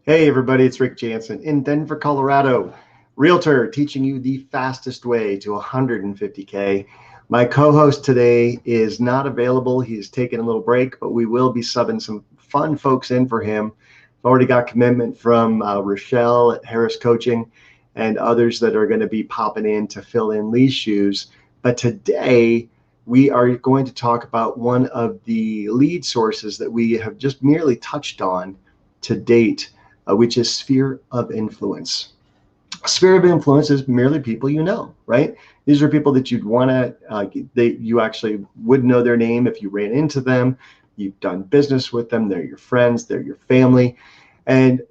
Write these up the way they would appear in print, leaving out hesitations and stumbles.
Hey everybody, it's Rick Jansen in Denver, Colorado. Realtor teaching you the fastest way to 150K. My co-host today is not available. He's taking a little break, but we will be subbing some fun folks in for him. I've already got commitment from Rochelle at Harris Coaching and others that are going to be popping in to fill in Lee's shoes. But today we are going to talk about one of the lead sources that we have just merely touched on to date, which is sphere of influence. Sphere of influence is merely people you know, right? These are people that you'd want to, you actually would know their name if you ran into them. You've done business with them. They're your friends. They're your family. And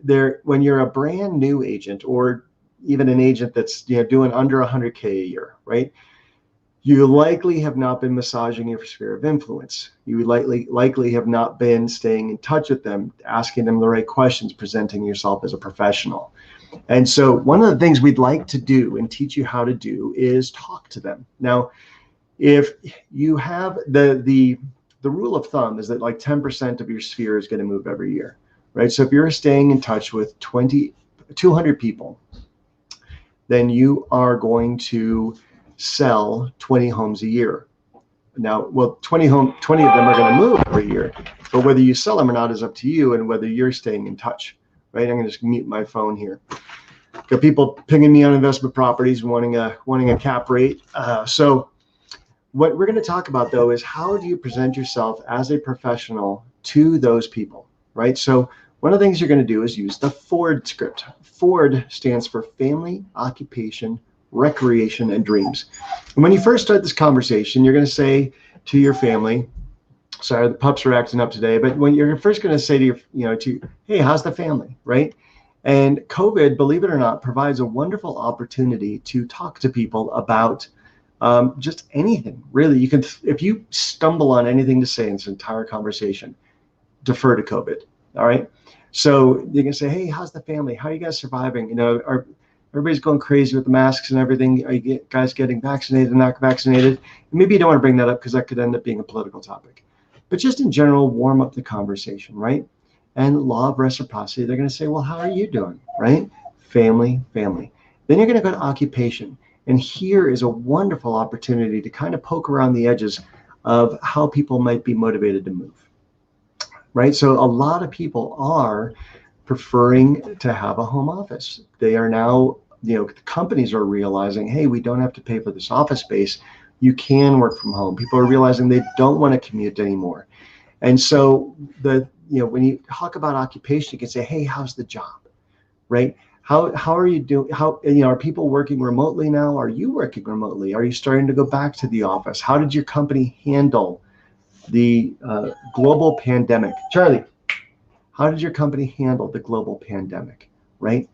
when you're a brand new agent, or even an agent that's doing under 100K a year, right? You likely have not been massaging your sphere of influence. You likely have not been staying in touch with them, asking them the right questions, presenting yourself as a professional. And so one of the things we'd like to do and teach you how to do is talk to them. Now, if you have the rule of thumb is that like 10% of your sphere is going to move every year, right? So if you're staying in touch with 200 people, then you are going to sell 20 homes a year. Now, well, 20 of them are going to move every year, but whether you sell them or not is up to you, and whether you're staying in touch, right? I'm going to just mute my phone here. Got people pinging me on investment properties, wanting a cap rate. So what we're going to talk about, though, is how do you present yourself as a professional to those people, right? So one of the things you're going to do is use the FORD script. FORD stands for family, occupation, recreation, and dreams. And when you first start this conversation, you're going to say to your family, sorry, the pups are acting up today, but when you're first going to say to hey, how's the family, right? And COVID, believe it or not, provides a wonderful opportunity to talk to people about just anything, really. You can, if you stumble on anything to say in this entire conversation, defer to COVID, all right? So you can say, hey, how's the family? How are you guys surviving? Everybody's going crazy with the masks and everything. Are you guys getting vaccinated and not vaccinated? And maybe you don't want to bring that up because that could end up being a political topic. But just in general, warm up the conversation, right? And law of reciprocity, they're going to say, well, how are you doing, right? Family, family. Then you're going to go to occupation. And here is a wonderful opportunity to kind of poke around the edges of how people might be motivated to move, right? So a lot of people are preferring to have a home office. They are now, companies are realizing, hey, we don't have to pay for this office space. You can work from home. People are realizing they don't want to commute anymore. And so when you talk about occupation, you can say, hey, how's the job, right? How are you doing? Are people working remotely now? Are you working remotely? Are you starting to go back to the office? How did your company handle the global pandemic? Charlie, how did your company handle the global pandemic, right?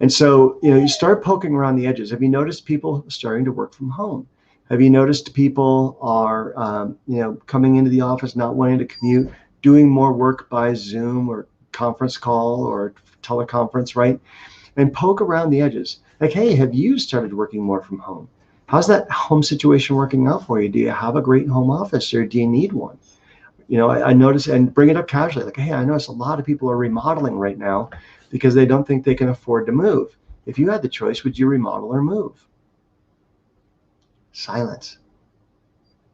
And so, you start poking around the edges. Have you noticed people starting to work from home? Have you noticed people are, coming into the office, not wanting to commute, doing more work by Zoom or conference call or teleconference, right? And poke around the edges. Like, hey, have you started working more from home? How's that home situation working out for you? Do you have a great home office, or do you need one? I notice, and bring it up casually, like, hey, I notice a lot of people are remodeling right now because they don't think they can afford to move. If you had the choice, would you remodel or move? Silence.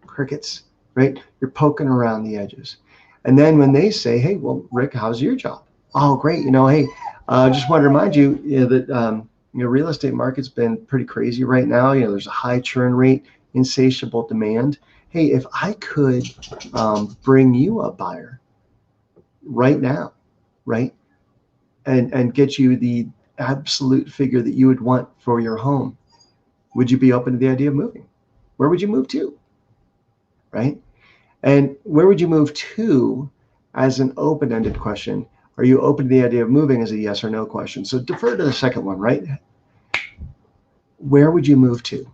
Crickets, right? You're poking around the edges. And then when they say, hey, well, Rick, how's your job? Oh, great. Hey, just want to remind you, that real estate market's been pretty crazy right now. There's a high churn rate, insatiable demand. Hey, if I could bring you a buyer right now, right, and get you the absolute figure that you would want for your home, would you be open to the idea of moving? Where would you move to, right? And where would you move to as an open-ended question? Are you open to the idea of moving as a yes or no question? So defer to the second one, right? Where would you move to?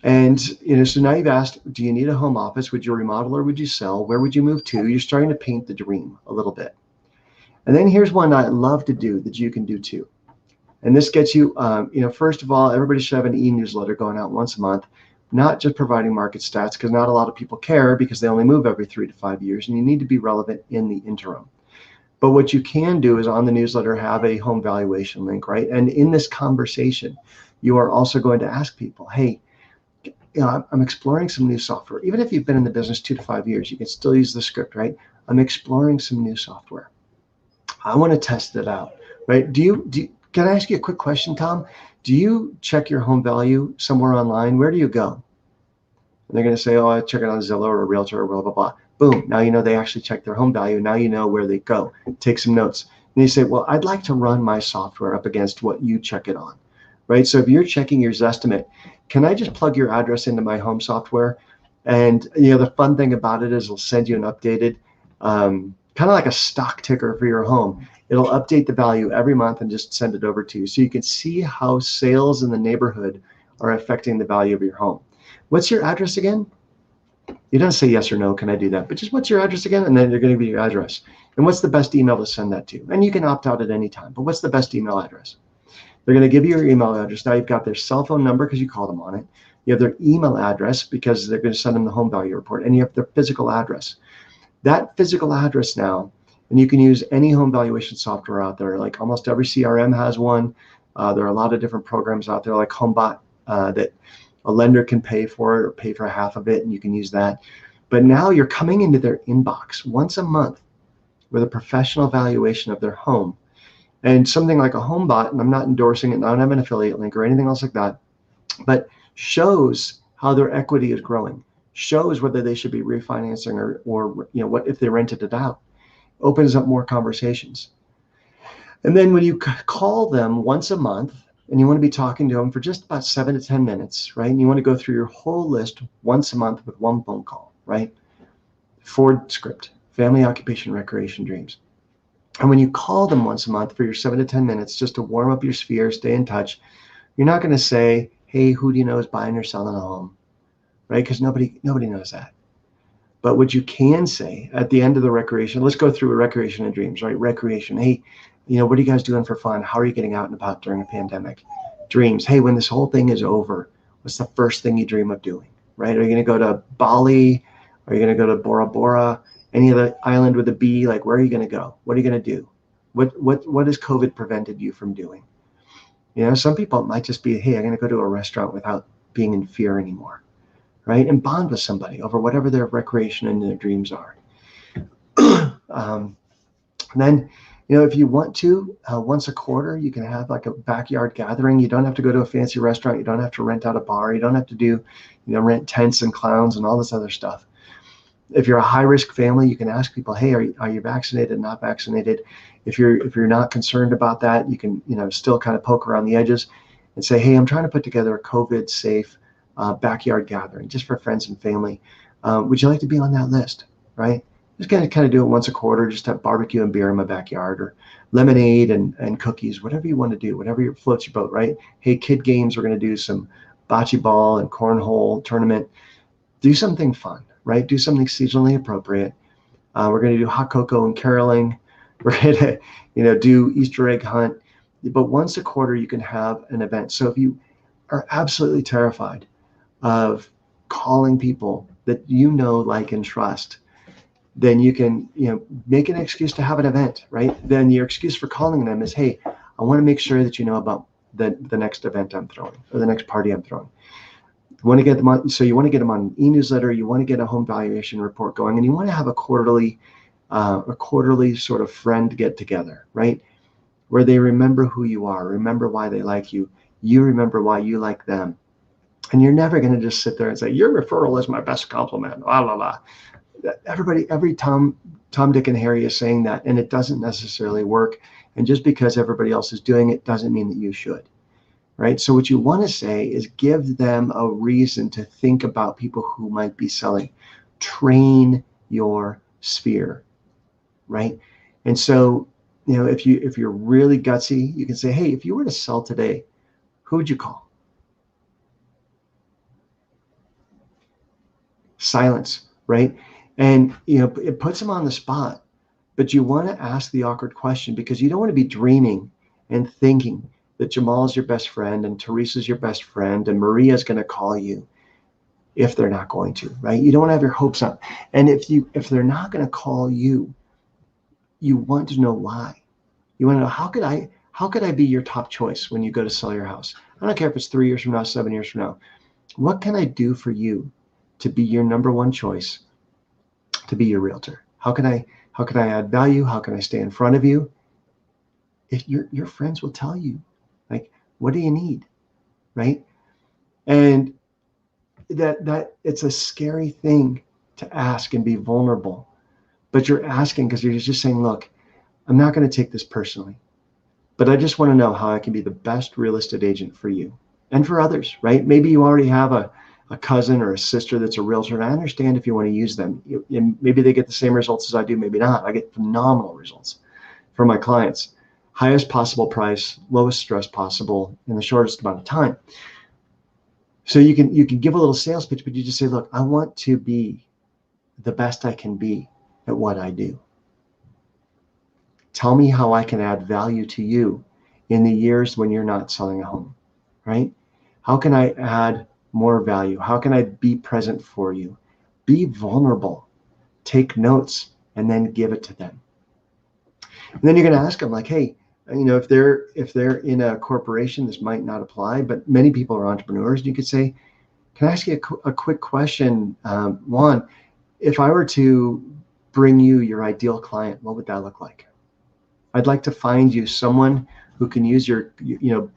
And, so now you've asked, do you need a home office? Would you remodel or would you sell? Where would you move to? You're starting to paint the dream a little bit. And then here's one I love to do that you can do too. And this gets you, first of all, everybody should have an e-newsletter going out once a month, not just providing market stats, because not a lot of people care because they only move every 3 to 5 years, and you need to be relevant in the interim. But what you can do is on the newsletter have a home valuation link, right? And in this conversation, you are also going to ask people, hey, I'm exploring some new software. Even if you've been in the business 2 to 5 years, you can still use the script, right? I'm exploring some new software. I want to test it out, right? Can I ask you a quick question, Tom? Do you check your home value somewhere online? Where do you go? And they're going to say, oh, I check it on Zillow or a realtor or blah, blah, blah. Boom. Now you know they actually check their home value. Now you know where they go. Take some notes. And you say, well, I'd like to run my software up against what you check it on, right? So if you're checking your Zestimate, can I just plug your address into my home software? And the fun thing about it is it'll send you an updated, kind of like a stock ticker for your home. It'll update the value every month and just send it over to you. So you can see how sales in the neighborhood are affecting the value of your home. What's your address again? You don't say yes or no, can I do that? But just what's your address again? And then they're going to give you your address. And what's the best email to send that to? And you can opt out at any time, but what's the best email address? They're going to give you your email address. Now you've got their cell phone number because you called them on it. You have their email address because they're going to send them the home value report. And you have their physical address. That physical address now, and you can use any home valuation software out there. Like almost every CRM has one. There are a lot of different programs out there like HomeBot that a lender can pay for it or pay for half of it, and you can use that. But now you're coming into their inbox once a month with a professional valuation of their home. And something like a HomeBot, and I'm not endorsing it, I don't have an affiliate link or anything else like that, but shows how their equity is growing, shows whether they should be refinancing or what if they rented it out, opens up more conversations. And then when you call them once a month, and you want to be talking to them for just about 7 to 10 minutes, right? And you want to go through your whole list once a month with one phone call, right? Ford script, family, occupation, recreation, dreams. And when you call them once a month for your 7 to 10 minutes, just to warm up your sphere, stay in touch, you're not going to say, hey, who do you know is buying or selling a home, right? Because nobody knows that. But what you can say at the end of the recreation, let's go through a recreation and dreams, right? Recreation, hey, what are you guys doing for fun? How are you getting out and about during a pandemic? Dreams, hey, when this whole thing is over, what's the first thing you dream of doing, right? Are you going to go to Bali? Are you going to go to Bora Bora? Any other island with a B? Like, where are you going to go? What are you going to do? What has COVID prevented you from doing? Some people, it might just be, hey, I'm going to go to a restaurant without being in fear anymore, right? And bond with somebody over whatever their recreation and their dreams are. Then, if you want to, once a quarter, you can have like a backyard gathering. You don't have to go to a fancy restaurant. You don't have to rent out a bar. You don't have to do, rent tents and clowns and all this other stuff. If you're a high-risk family, you can ask people, hey, are you vaccinated, not vaccinated? If you're not concerned about that, you can, still kind of poke around the edges and say, hey, I'm trying to put together a COVID-safe backyard gathering just for friends and family. Would you like to be on that list, right? Just kind of do it once a quarter, just have barbecue and beer in my backyard, or lemonade and cookies, whatever you want to do, whatever floats your boat, right? Hey, kid games, we're going to do some bocce ball and cornhole tournament. Do something fun, right? Do something seasonally appropriate. We're going to do hot cocoa and caroling. We're going to, do Easter egg hunt. But once a quarter, you can have an event. So if you are absolutely terrified of calling people that like, and trust, then you can, make an excuse to have an event, right? Then your excuse for calling them is, hey, I want to make sure that you know about the next event I'm throwing or the next party I'm throwing. You want to get them on, so you want to get them on an e-newsletter, you want to get a home valuation report going, and you want to have a quarterly sort of friend get together, right? Where they remember who you are, remember why they like you, you remember why you like them. And you're never going to just sit there and say, your referral is my best compliment, la, la, la. Every Tom, Dick, and Harry is saying that, and it doesn't necessarily work. And just because everybody else is doing it doesn't mean that you should, right? So what you want to say is give them a reason to think about people who might be selling. Train your sphere, right? And so, if you're really gutsy, you can say, hey, if you were to sell today, who would you call? Silence, right? And, it puts them on the spot, but you want to ask the awkward question because you don't want to be dreaming and thinking that Jamal's your best friend and Teresa's your best friend and Maria's going to call you if they're not going to, right? You don't want to have your hopes up. And if they're not going to call you, you want to know why. You want to know, how could I be your top choice when you go to sell your house? I don't care if it's 3 years from now, 7 years from now. What can I do for you to be your number one choice, to be your realtor? How can I add value? How can I stay in front of you? If your friends will tell you, like, what do you need? Right? And that it's a scary thing to ask and be vulnerable, but you're asking because you're just saying, look, I'm not going to take this personally, but I just want to know how I can be the best real estate agent for you and for others, right? Maybe you already have a cousin or a sister that's a realtor, and I understand if you want to use them. Maybe they get the same results as I do, maybe not. I get phenomenal results for my clients. Highest possible price, lowest stress possible in the shortest amount of time. So you can give a little sales pitch, but you just say, look, I want to be the best I can be at what I do. Tell me how I can add value to you in the years when you're not selling a home, right? How can I add more value? How can I be present for you? Be vulnerable, take notes, and then give it to them. And then you're going to ask them, like, hey, if they're in a corporation, this might not apply, but many people are entrepreneurs. You could say, can I ask you a quick question? Juan, if I were to bring you your ideal client, what would that look like? I'd like to find you someone who can use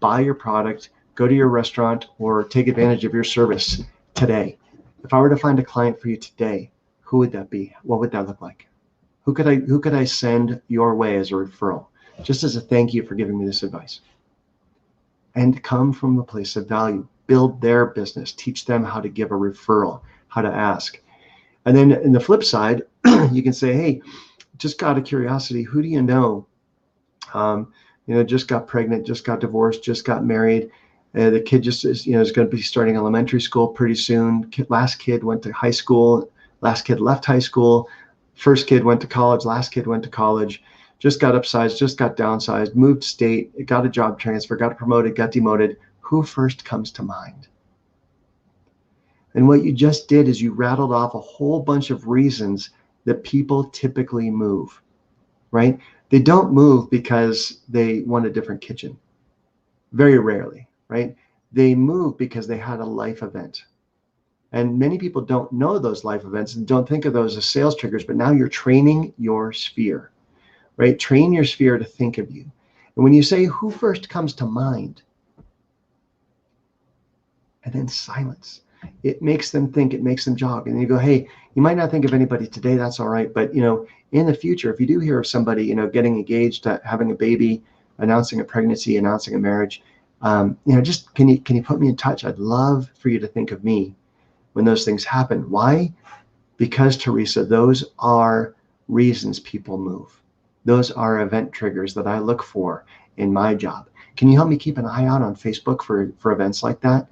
buy your product, go to your restaurant, or take advantage of your service today. If I were to find a client for you today, who would that be? What would that look like? Who could I send your way as a referral, just as a thank you for giving me this advice? And come from a place of value. Build their business. Teach them how to give a referral, how to ask. And then in the flip side, you can say, hey, just out of curiosity, who do you know? Just got pregnant, just got divorced, just got married. The kid just is going to be starting elementary school pretty soon. Last kid went to high school. Last kid left high school. First kid went to college. Last kid went to college. Just got upsized, just got downsized, moved state, got a job transfer, got promoted, got demoted. Who first comes to mind? And what you just did is you rattled off a whole bunch of reasons that people typically move, right? They don't move because they want a different kitchen. Very rarely, right? They move because they had a life event. And many people don't know those life events and don't think of those as sales triggers, but now you're training your sphere, right? Train your sphere to think of you. And when you say who first comes to mind, and then silence, it makes them think, it makes them jog. And you go, hey, you might not think of anybody today, that's all right. But in the future, if you do hear of somebody, getting engaged, having a baby, announcing a pregnancy, announcing a marriage, just can you put me in touch? I'd love for you to think of me when those things happen. Why? Because, Teresa, those are reasons people move. Those are event triggers that I look for in my job. Can you help me keep an eye out on Facebook for events like that?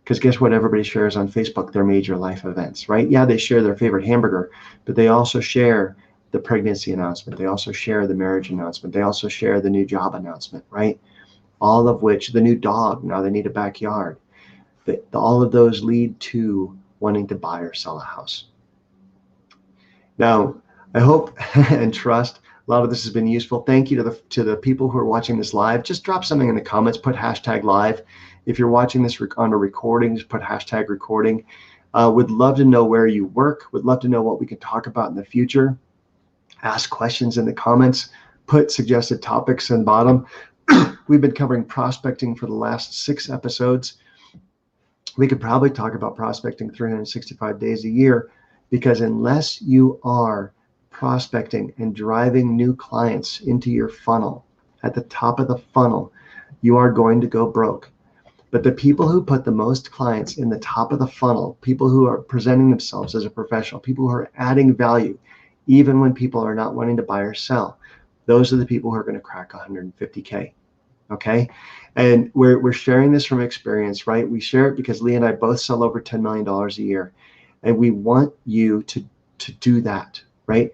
Because guess what? Everybody shares on Facebook their major life events, right? Yeah, they share their favorite hamburger, but they also share the pregnancy announcement. They also share the marriage announcement. They also share the new job announcement, right? All of which, the new dog, now they need a backyard. All of those lead to wanting to buy or sell a house. Now, I hope and trust a lot of this has been useful. Thank you to the people who are watching this live. Just drop something in the comments, put #live. If you're watching this on a recording, just put #recording. Would love to know where you work. Would love to know what we can talk about in the future. Ask questions in the comments. Put suggested topics in the bottom. We've been covering prospecting for the last 6 episodes. We could probably talk about prospecting 365 days a year, because unless you are prospecting and driving new clients into your funnel at the top of the funnel, you are going to go broke. But the people who put the most clients in the top of the funnel, people who are presenting themselves as a professional, people who are adding value, even when people are not wanting to buy or sell, those are the people who are going to crack 150K. Okay. And we're sharing this from experience, right? We share it because Lee and I both sell over $10 million a year. And we want you to do that, right?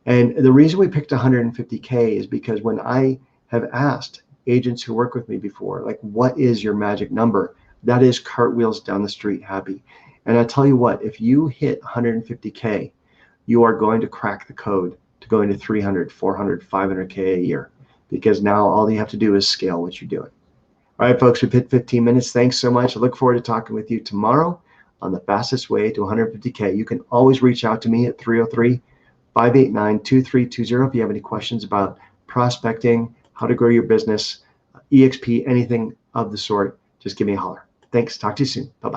And the reason we picked 150K is because when I have asked agents who work with me before, like, what is your magic number? That is cartwheels down the street happy. And I tell you what, if you hit 150K, you are going to crack the code to going to 300, 400, 500K a year, because now all you have to do is scale what you're doing. All right, folks, we've hit 15 minutes. Thanks so much. I look forward to talking with you tomorrow on the fastest way to 150K. You can always reach out to me at 303-589-2320 if you have any questions about prospecting, how to grow your business, EXP, anything of the sort. Just give me a holler. Thanks. Talk to you soon. Bye-bye.